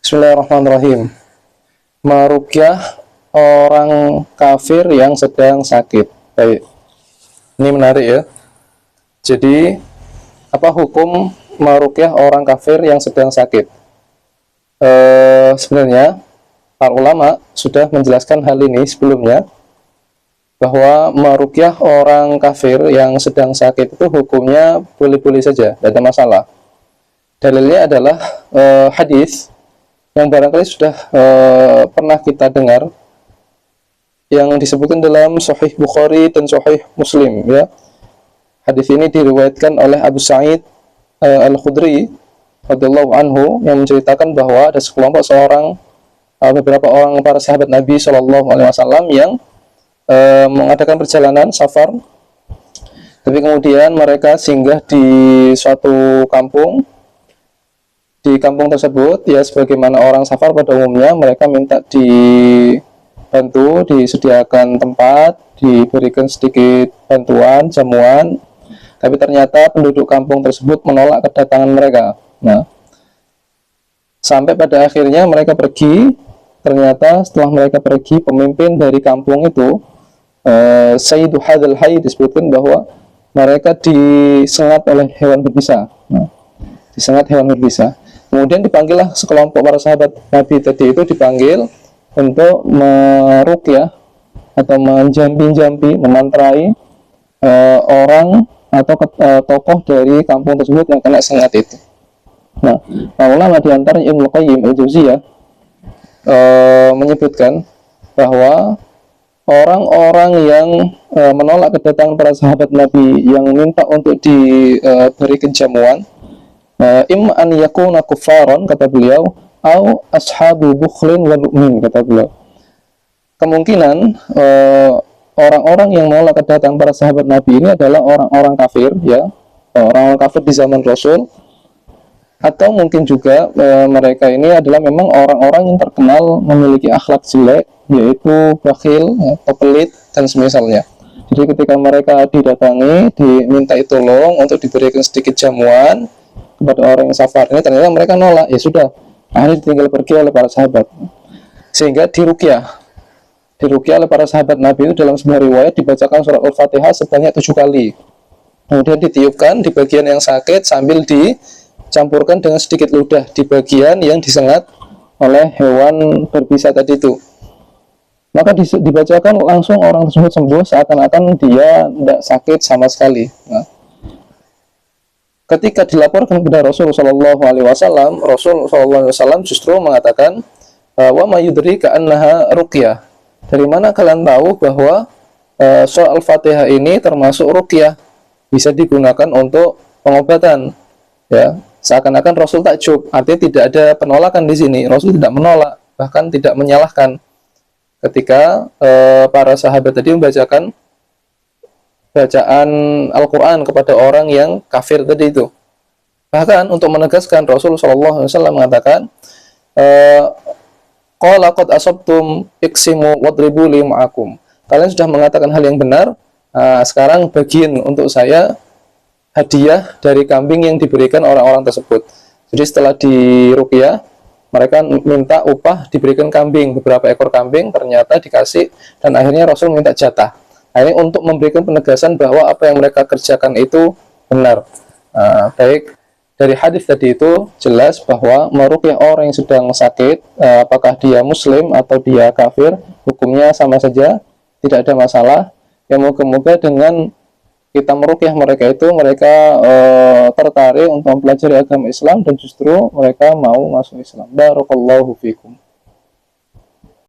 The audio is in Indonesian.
Bismillahirrahmanirrahim. Meruqyah orang kafir yang sedang sakit. Baik. Ini menarik ya. Jadi, apa hukum meruqyah orang kafir yang sedang sakit? Sebenarnya para ulama sudah menjelaskan hal ini sebelumnya, bahwa meruqyah orang kafir yang sedang sakit itu hukumnya boleh-boleh saja, tidak ada masalah. Dalilnya adalah hadis yang barangkali sudah pernah kita dengar, yang disebutkan dalam Sahih Bukhari dan Sahih Muslim ya. Hadis ini diriwayatkan oleh Abu Sa'id Al-Khudri radhiyallahu anhu, yang menceritakan bahwa ada beberapa orang para sahabat Nabi SAW yang mengadakan perjalanan safar, tapi kemudian mereka singgah di suatu kampung. Di kampung tersebut, ya sebagaimana orang safar pada umumnya, mereka minta dibantu, disediakan tempat, diberikan sedikit bantuan, jamuan, tapi ternyata penduduk kampung tersebut menolak kedatangan mereka. Nah, sampai pada akhirnya mereka pergi. Ternyata setelah mereka pergi, pemimpin dari kampung itu, Sayyidu Hadzal Hayy, disebutkan bahwa mereka disengat oleh hewan berbisa. Nah, disengat hewan berbisa. Kemudian dipanggillah sekelompok para sahabat Nabi tadi itu, dipanggil untuk meruqyah atau menjampi-jampi, memantrai orang atau tokoh dari kampung tersebut yang kena sengat itu. Nah, ulama di antara Ibnu Qayyim Al-Jauziyah menyebutkan bahwa orang-orang yang menolak kedatangan para sahabat Nabi yang minta untuk diberikan jamuan, imma an yakuna kuffaran, kata beliau, au ashabu bukhlin wa lu'min, kata beliau. Kemungkinan orang-orang yang menolak kedatangan para sahabat Nabi ini adalah orang-orang kafir ya, orang-orang kafir di zaman Rasul, atau mungkin juga mereka ini adalah memang orang-orang yang terkenal memiliki akhlak jelek, yaitu bakhil atau pelit dan semisalnya. Jadi ketika mereka didatangi, dimintai tolong untuk diberikan sedikit jamuan kepada orang yang safar ini, ternyata mereka nolak, ya sudah, akhirnya ditinggal pergi oleh para sahabat, sehingga diruqyah oleh para sahabat Nabi itu. Dalam sebuah riwayat dibacakan surat Al-Fatihah sebanyak 7 kali, kemudian ditiupkan di bagian yang sakit sambil dicampurkan dengan sedikit ludah di bagian yang disengat oleh hewan berbisa tadi itu. Maka dibacakan langsung, orang tersebut sembuh seakan-akan dia tidak sakit sama sekali. Nah, ketika dilaporkan kepada Rasul Shallallahu Alaihi Wasallam, Rasul Shallallahu Alaihi Wasallam justru mengatakan, wa ma yudrika annaha ruqyah. Dari mana kalian tahu bahwa surah Al-Fatihah ini termasuk ruqyah, bisa digunakan untuk pengobatan? Ya, seakan-akan Rasul takjub, artinya tidak ada penolakan di sini. Rasul tidak menolak, bahkan tidak menyalahkan ketika para sahabat tadi membacakan bacaan Al-Quran kepada orang yang kafir tadi itu. Bahkan untuk menegaskan, Rasul SAW mengatakan, qala qad asabtum iksimu wadribu li ma'akum. Kalian sudah mengatakan hal yang benar, sekarang bagian untuk saya hadiah dari kambing yang diberikan orang-orang tersebut. Jadi setelah diruqyah, mereka minta upah, diberikan kambing, beberapa ekor kambing, ternyata dikasih, dan akhirnya Rasul minta jatah. Ini untuk memberikan penegasan bahwa apa yang mereka kerjakan itu benar. Baik, dari hadis tadi itu jelas bahwa meruqyah orang yang sedang sakit, apakah dia muslim atau dia kafir, hukumnya sama saja, tidak ada masalah. Ya, moga-moga dengan kita meruqyah mereka itu, mereka tertarik untuk mempelajari agama Islam, dan justru mereka mau masuk Islam. Barakallahu fikum.